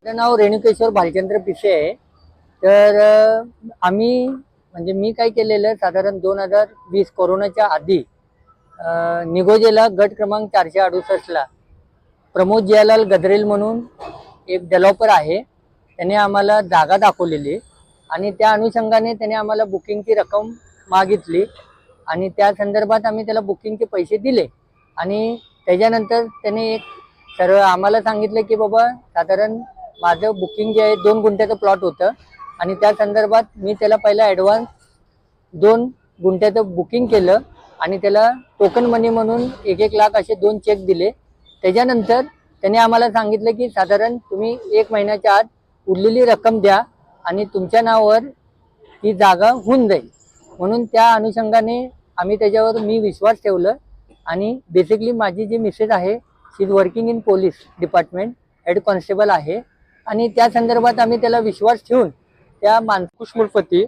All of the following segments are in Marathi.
माझं नाव रेणुकेश्वर भालचंद्र पिसे आहे। तर आम्ही म्हणजे मी काय केलेलं साधारण 2020 कोरोनाच्या आधी निगोजेला गट क्रमांक 468 ला प्रमोद जयलाल गद्रेल म्हणून एक डेव्हलपर आहे, त्याने आम्हाला जागा दाखवलेली आणि त्या अनुषंगाने त्याने आम्हाला बुकिंगची रक्कम मागितली आणि त्या संदर्भात आम्ही त्याला बुकिंगचे पैसे दिले आणि त्याच्यानंतर त्याने एक सर्व आम्हाला सांगितलं की बाबा साधारण माझं बुकिंग जे आहे 2 गुंठ्याचं प्लॉट होतं आणि त्या संदर्भात मी त्याला पहिला ॲडव्हान्स 2 गुंठ्याचं बुकिंग केलं आणि त्याला टोकन मनी म्हणून 1-1 लाख असे 2 चेक दिले। त्याच्यानंतर त्याने आम्हाला सांगितलं की साधारण तुम्ही 1 महिन्याच्या आत उरलेली रक्कम द्या आणि तुमच्या नावावर ही जागा होऊन जाईल। म्हणून त्या अनुषंगाने आम्ही त्याच्यावर मी विश्वास ठेवलं आणि बेसिकली माझी जी मिसेस आहे she is working in police department, head constable आहे आणि त्या संदर्भात आम्ही त्याला विश्वास ठेवून त्या कुशमुलपती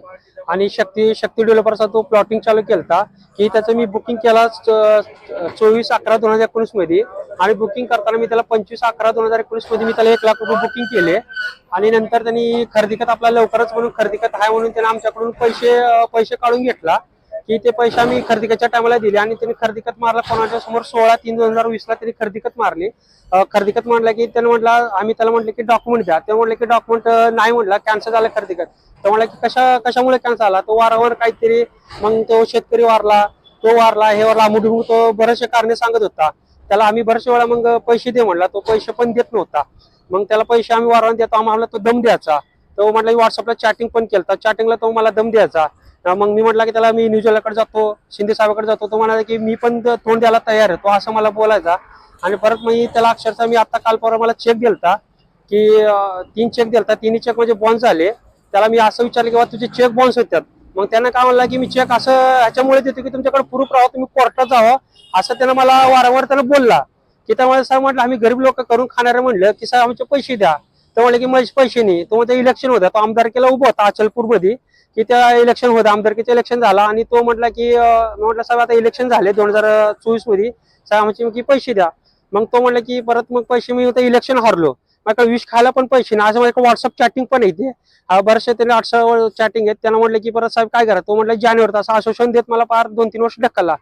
आणि शक्ती डेव्हलपरचा तो प्लॉटिंग चालू केलता की त्याचं मी बुकिंग केला 24/11/2019 मध्ये आणि बुकिंग करताना मी त्याला 25/11/2019 मध्ये मी त्याला 1 लाख रुपये बुकिंग केले आणि नंतर त्यांनी खरेदी खत आपला लवकरच म्हणून खरेदी खत आहे म्हणून त्याने आमच्याकडून पैसे काढून घेतला की ते पैसे आम्ही खरेदी खतच्या टायमाला दिले आणि त्यांनी खरेदी खत मारला कोणाच्या समोर 16/3/2020 ला त्यांनी खरेदी खत मारली। खरेदी खत मारला की त्याने म्हटला आम्ही त्याला म्हटलं की डॉक्युमेंट द्या, ते म्हटलं की डॉक्युमेंट नाही, म्हटलं कॅन्सल झालं खरेदी खत। तर म्हटलं की कशामुळे कॅन्सल झाला, तो वारंवार काहीतरी मग तो शेतकरी वारला, तो वारला, हे वारला, अमुक तो बरेचसे कारणे सांगत होता। त्याला आम्ही बरेचशे वेळा मग पैसे दे म्हणला, तो पैसे पण देत नव्हता। मग त्याला पैसे आम्ही वारंवार देतो, आम्हाला तो दम द्यायचा। तो म्हटलं व्हॉट्सअपला चॅटिंग पण केलं, चॅटिंगला तो मला दम द्यायचा। मग मी म्हटलं की त्याला मी न्यूजवाल्याकडे जातो, शिंदे साहेबांकडे जातो, तो म्हणाला की मी पण तोंड द्यायला तयार आहे, तो असं मला बोलायचा। आणि परत मग त्याला अक्षरशः मी आता काल परवा मला चेक दिलता की 3 चेक दिलता, 3 चेक म्हणजे बॉन्स झाले। त्याला मी असं विचारलं की तुझे चेक बॉन्स होतात, मग त्यानं काय म्हणलं की मी चेक असं ह्याच्यामुळे देतो की तुमच्याकडे प्रूफ राहावं, तुम्ही कोर्टात जावं, असं त्यानं मला वारंवार त्यानं बोलला। की त्यामुळे साहेब म्हटलं आम्ही गरीब लोक करून खाणारे म्हणलं की साहेब आमचे पैसे द्या। तर म्हणलं की माझे पैसे नाही, तो म्हणजे इलेक्शन होता, तो आमदारकीला उभा होता अचलपूरमध्ये की त्या इलेक्शन होतं, आमदारकीचं इलेक्शन झाला आणि तो म्हटला की म्हटलं साहेब आता इलेक्शन झाले 2024 मध्ये, साहेब आमचे की पैसे द्या। मग तो म्हटलं की परत मग पैसे मी इलेक्शन हारलो, माझ्या विष खायला पण पैसे नाही, असं माझ्या व्हॉट्सअप चॅटिंग पण येते, बरेचसे त्याने 800 चॅटिंग आहेत। त्यानं म्हटलं की परत साहेब काय करा, तो म्हटलं जानेवारीत असं आश्वासन देत मला पार 2-3 वर्ष ढकलला।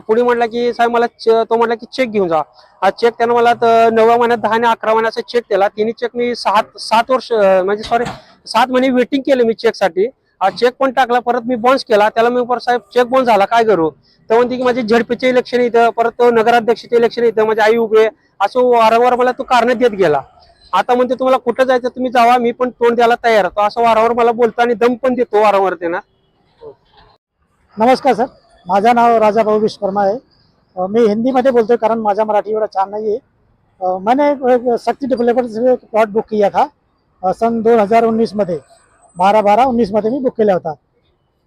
पुढे म्हटलं की साहेब मला तो म्हटलं की चेक घेऊन जा। हा चेक त्यानं मला 9व्या महिन्यात 10 आणि 11 महिन्याचा चेक दिला, तिन्ही चेक मी 7 वर्ष म्हणजे 7 महिने वेटिंग केलं मी चेकसाठी। हा चेक पण टाकला, परत मी बॉन्स केला त्याला, मी परत साहेब चेक बॉन्स झाला काय करू, तर म्हणते की माझे झडपीचे इलेक्शन येतं, परत नगराध्यक्षाचे इलेक्शन येतं, माझे आई उभे, असं वारंवार मला तो कारण देत गेला। आता म्हणते तुम्हाला कुठं जायचं तुम्ही जावा, मी पण तोंड द्यायला तयार होतो, असं वारंवार मला बोलतो आणि दम पण देतो वारंवार त्यांना। नमस्कार सर, माझं नाव राजा भाऊ विश्वकर्मा आहे। मी हिंदीमध्ये बोलतोय कारण माझा मराठी एवढा छान नहीं है। मैंने एक शक्ति डेवलपर से प्लॉट बुक किया था सन 2019 मध्ये, 12/12/19 मध्ये मी बुक केला होता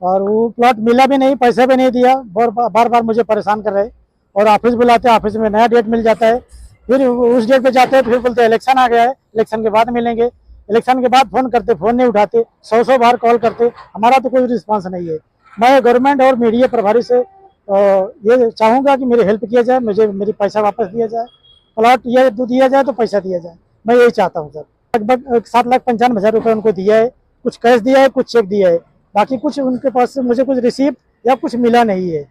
और वो प्लॉट मिला भी नहीं, पैसे भी नहीं दिया, बार बार मुझे परेशान कर रहे और ऑफिस बुलाते, ऑफिस में नया डेट मिल जाता है, फिर उस डेट पे जाते हैं, फिर बोलते हैं इलेक्शन आ गया है, इलेक्शन के बाद मिलेंगे, इलेक्शन के बाद फोन करते, फोन नहीं उठाते, 100 बार कॉल करते, हमारा तो कोई रिस्पांस नहीं है। मैं गवर्नमेंट और मीडिया प्रभारी से ये चाहूँगा कि मेरी हेल्प किया जाए, मुझे मेरी पैसा वापस दिया जाए, प्लॉट ये दिया जाए तो पैसा दिया जाए, मैं यही चाहता हूँ सर। लगभग 7,95,000 रुपये उनको दिया है, कुछ कैश दिया है, कुछ चेक दिया है, बाकी कुछ उनके पास से मुझे कुछ रिसीप्ट या कुछ मिला नहीं है।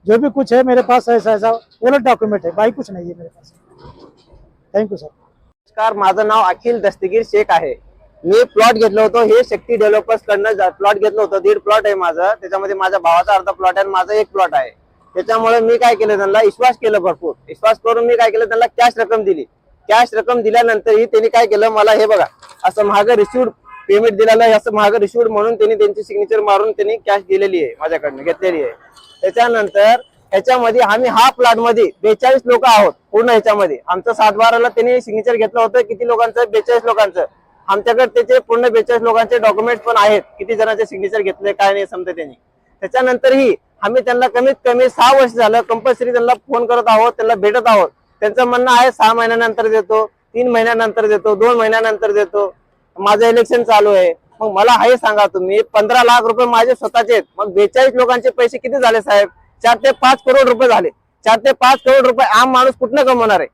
जो भी कुछ है मेरे पास ऐसा ओलट डॉक्यूमेंट है, बाकी कुछ नहीं है मेरे पास। Thank you sir. नमस्कार, माझं नाव अखिल दस्तगीर शेख आहे। मी प्लॉट घेतलं होतं, हे शक्ती डेव्हलपर्स कडनं प्लॉट घेतलं होतं, 1.5 प्लॉट आहे माझं, त्याच्यामध्ये माझ्या भावाचा अर्धा प्लॉट आहे आणि माझा 1 प्लॉट आहे। त्याच्यामुळे मी काय केलं, त्यांना विश्वास केलं, भरपूर विश्वास करून मी काय केलं, त्यांना कॅश रक्कम दिली। कॅश रक्कम दिल्यानंतरही त्यांनी काय केलं, मला हे बघा असं महाग रिसिव्ड पेमेंट दिलेलं आहे, असं महाग रिसिव्ड म्हणून त्यांनी त्यांची सिग्नेचर मारून त्यांनी कॅश दिलेली आहे, माझ्याकडनं घेतलेली आहे। त्याच्यानंतर ह्याच्यामध्ये आम्ही हा प्लॉट मध्ये 42 लोक आहोत पूर्ण ह्याच्यामध्ये, आमचं 7/12 त्यांनी सिग्नेचर घेतलं होतं, किती लोकांचं, 42 लोकांचं। आमच्याकडे त्याचे पूर्ण 42 लोकांचे डॉक्युमेंट्स पण आहेत, किती जणांचे सिग्नेचर घेतले काय नाही समजते त्यांनी। त्याच्यानंतरही आम्ही त्यांना कमीत कमी 6 वर्ष झालं कंपल्सरी त्यांना फोन करत आहोत, त्यांना भेटत आहोत। त्यांचं म्हणणं आहे 6 महिन्यानंतर देतो, 3 महिन्यानंतर देतो, 2 महिन्यानंतर देतो, माझं इलेक्शन चालू आहे। मग मला हे सांगा तुम्ही, 15 लाख रुपये माझे स्वतःचे आहेत, मग 42 लोकांचे पैसे किती झाले साहेब, 4 ते 5 करोड रुपये झाले। 4 ते 5 करोड रुपये आम माणूस कुठनं कमवणार आहे?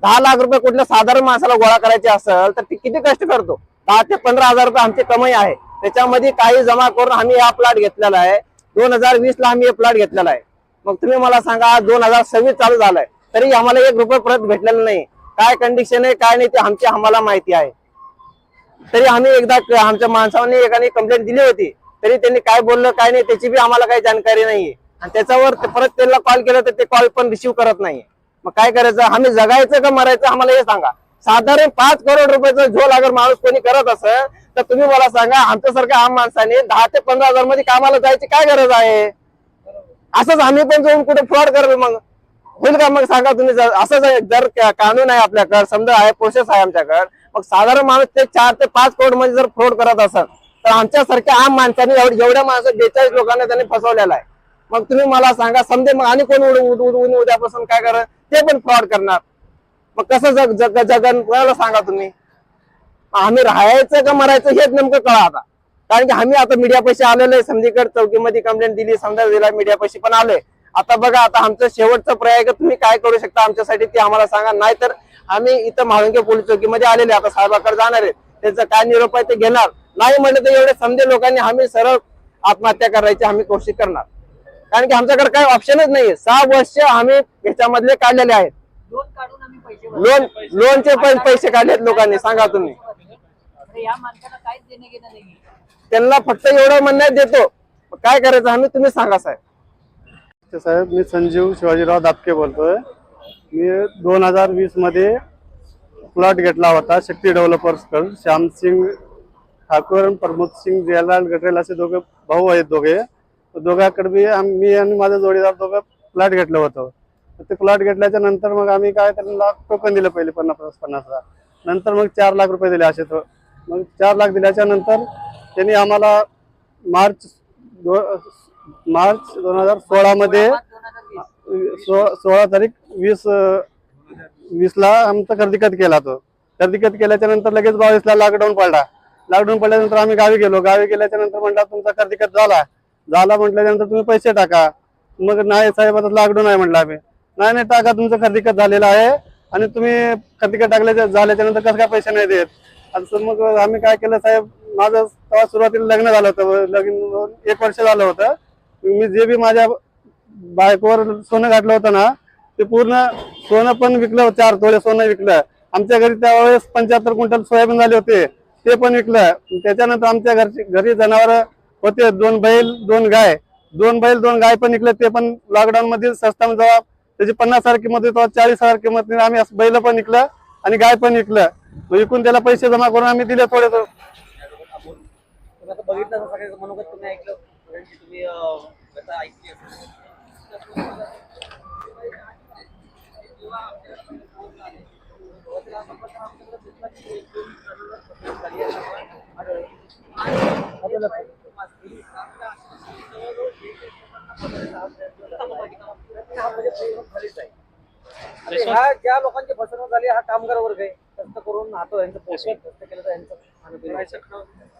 10 लाख रुपये कुठल्या साधारण माणसाला गोळा करायचे असेल तर ती किती कष्ट करतो. 10 ते 15,000 रुपये आमची कमाई आहे. त्याच्यामध्ये काही जमा करून आम्ही हा प्लॉट घेतलेला आहे. 2020 ला आम्ही हे प्लॉट घेतलेला आहे. मग तुम्ही मला सांगा, आज 2026 चालू झालाय तरी आम्हाला 1 रुपये परत भेटलेला नाही. काय कंडिशन आहे काय नाही ते आम्हाला माहिती आहे. तरी आम्ही एकदा आमच्या माणसाने एकाने कंप्लेंट दिली होती, तरी त्यांनी काय बोललं काय नाही त्याची बी आम्हाला काही जानकारी नाहीये. आणि त्याच्यावर परत त्यांना कॉल केला तर ते कॉल पण रिसिव्ह करत नाहीये. मग काय करायचं, आम्ही जगायचं का मरायचं आम्हाला हे सांगा. साधारण 5 करोड रुपयाचा झोल अगर माणूस कोणी करत असेल तर तुम्ही मला सांगा, आमच्यासारख्या आम माणसाने 10 ते 15,000 मध्ये कामाला जायची काय गरज आहे. असंच आम्ही पण जाऊन कुठे फ्रॉड करेल मग होईल का. मग सांगा तुम्ही, असंच जर कानून आहे आपल्याकडे, समजा आहे, प्रोसेस आहे आमच्याकडे, मग साधारण माणूस ते 4 ते 5 करोड मध्ये जर फ्रॉड करत असेल तर आमच्यासारख्या आम माणसाने एवढ्या माणसं 42 लोकांना त्यांनी फसवलेला आहे. मग तुम्ही मला सांगा, समजे मग आणि कोण उद्यापासून काय करणार, ते पण फ्रॉड करणार. मग कसं जगन कोणाला सांगा तुम्ही. आम्ही राहायचं का मरायचं हेच नेमकं कळा आता. कारण की आम्ही आता मीडिया पैसे आलेले आहे, समजीकडे चौकीमध्ये कंप्लेंट दिली, समजा दिला, मीडिया पैसे पण आले. आता बघा, आता आमचं शेवटचं प्रयोग तुम्ही काय करू शकता आमच्यासाठी ते आम्हाला सांगा. नाहीतर आम्ही इथं म्हाळुंगे पोलीस चौकीमध्ये आलेले, आता साहेबाकडे जाणार आहे, त्याचं काय निरोप आहे ते घेणार. नाही म्हटलं तर एवढे समजे लोकांनी आम्ही सरळ आत्महत्या करायची आम्ही कोशिश करणार. कारण की आमच्याकडे काही ऑप्शनच नाहीये. 6 वर्ष आम्ही याच्यामधले काढलेले आहेत. लोन काढून आम्ही पैसे लोनचे पैसे काढलेत लोकांनी. सांगा तुम्ही, या माणसाला काहीच देणे घेणं नाही. त्यांना फक्त एवढं म्हणण्यात देतो. काय करायचं आम्ही, तुम्ही सांगा साहेब. साहेब, मी संजीव शिवाजीराव दापके बोलतोय. मी 2020 मध्ये प्लॉट घेतला होता शक्ती डेव्हलपर्सकडून. श्यामसिंग ठाकूर आणि प्रमोद सिंग जयलाल गटरेल असे दोघे भाऊ आहेत. दोघांकडे बी मी आणि माझा जोडीदार दोघं प्लॉट घेतलं होतं. ते प्लॉट घेतल्याच्या नंतर मग आम्ही काय त्यांना टोकन दिलं, पहिले 50,000. नंतर मग 4 लाख रुपये दिले असे. मग 4 लाख दिल्याच्या नंतर त्यांनी आम्हाला मार्च 2016 मध्ये 16 तारीख 20 ला आमचा खरेदीखत केला. तो खरेदीखत केल्याच्या नंतर लगेच 22 ला लॉकडाऊन पडला. लॉकडाऊन पडल्यानंतर आम्ही गावी गेलो. गावी गेल्याच्या नंतर म्हणला तुमचा खरेदीखत झाला म्हटल्यानंतर तुम्ही पैसे टाका. मग नाही साहेब, आता लॉकडाऊन आहे म्हटलं आम्ही. नाही टाका, तुमचं खरेदीखत झालेलं आहे आणि तुम्ही खरेदीखत झाल्याच्या नंतर कसं काय पैसे नाही देत. असं मग आम्ही काय केलं साहेब, माझं तेव्हा सुरुवातीला लग्न झालं होतं. लग्न 1 वर्ष झालं होतं. मी जे बी माझ्या बायकोवर सोनं घातलं होतं ना, ते पूर्ण सोनं पण विकलं. 4 तोळे सोनं विकलं. आमच्या घरी त्यावेळेस 75 क्विंटल सोयाबीन झाले होते, ते पण विकलं. त्याच्यानंतर आमच्या घरी जनावर होते, 2 बैल 2 गाय. 2 बैल 2 गाय पण विकले. ते पण लॉकडाऊन मध्ये स्वस्तात जेव्हा त्याची 50,000 किंमत होती तेव्हा 40,000 किंमत आम्ही बैल पण विकलं आणि गाय पण विकलं. विकून त्याला पैसे जमा करून आम्ही दिले थोडे. बघितलं सगळ्या मनोगत तुम्ही ऐकलं, तुम्ही कथा ऐकली ह्या ज्या लोकांची फसवणूक झाली हा कामगार वर्ग आहे. कष्ट करून राहतो, यांचं पोषण कष्ट केलं तर यांचं खाणं.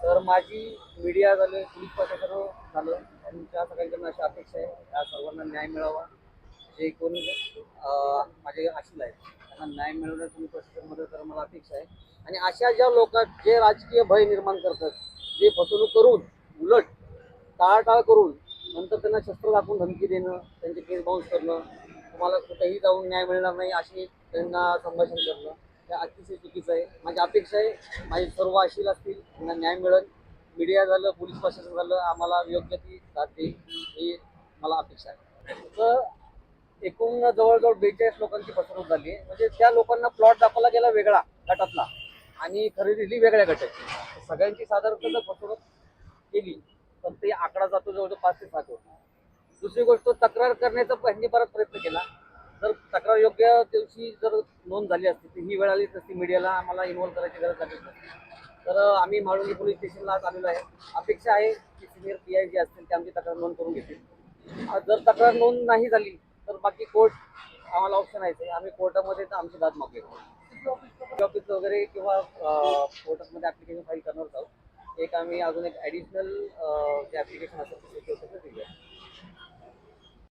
तर माझी मीडिया झालं, पोलीस प्रशासन झालं, यांच्या सगळ्यांकडून अशी अपेक्षा आहे या सर्वांना न्याय मिळावा. जे कोणी माझे आशील आहेत त्यांना न्याय मिळवण्यात तुम्ही प्रशासन मदत करा मला अपेक्षा आहे. आणि अशा ज्या लोक जे राजकीय भय निर्माण करतात, जे फसवणूक करून उलट टाळाटाळ करून नंतर त्यांना शस्त्र दाखवून धमकी देणं, त्यांचे केस बाउन्स करणं, तुम्हाला कुठेही जाऊन न्याय मिळणार नाही अशी त्यांना संभाषण करणं, हे अतिशय चुकीचं आहे. माझी अपेक्षा आहे माझे सर्व आशील असतील त्यांना न्याय मिळेल. मीडिया झालं, पोलीस प्रशासन झालं, आम्हाला योग्य ती साथ देईल ही मला अपेक्षा आहे. तर एकूण जवळजवळ 42 लोकांची फसवणूक झाली आहे. म्हणजे त्या लोकांना प्लॉट दाखवला गेला वेगळा गटातला आणि खरेदी दिली वेगळ्या गटाची. सगळ्यांची साधारणतः जर फसवणूक केली तर ते आकडा जातो जवळजवळ 5 ते 7 कोटी. दुसरी गोष्ट, तक्रार करण्याचा त्यांनी बराच प्रयत्न केला. जर तक्रार योग्य दिवशी जर नोंद झाली असती तर ही वेळ आली नसती, मीडियाला आम्हाला इन्व्हॉल्व करायची गरज लागली नसती. तर आम्ही म्हाळुंगे पोलीस स्टेशनला आज आलेलो आहे. अपेक्षा आहे की सिनियर PI जे असतील ते आमची तक्रार नोंद करून घेतील. जर तक्रार नोंद नाही झाली तर बाकी कोर्ट आम्हाला ऑप्शन आहे, आम्ही कोर्टामध्ये तर आमची दाद मागूया. ऑफिस वगैरे किंवा कोर्टामध्ये ॲप्लिकेशन फाईल करणार आहोत. एक आम्ही अजून एक ॲडिशनल जे ॲप्लिकेशन असेल ते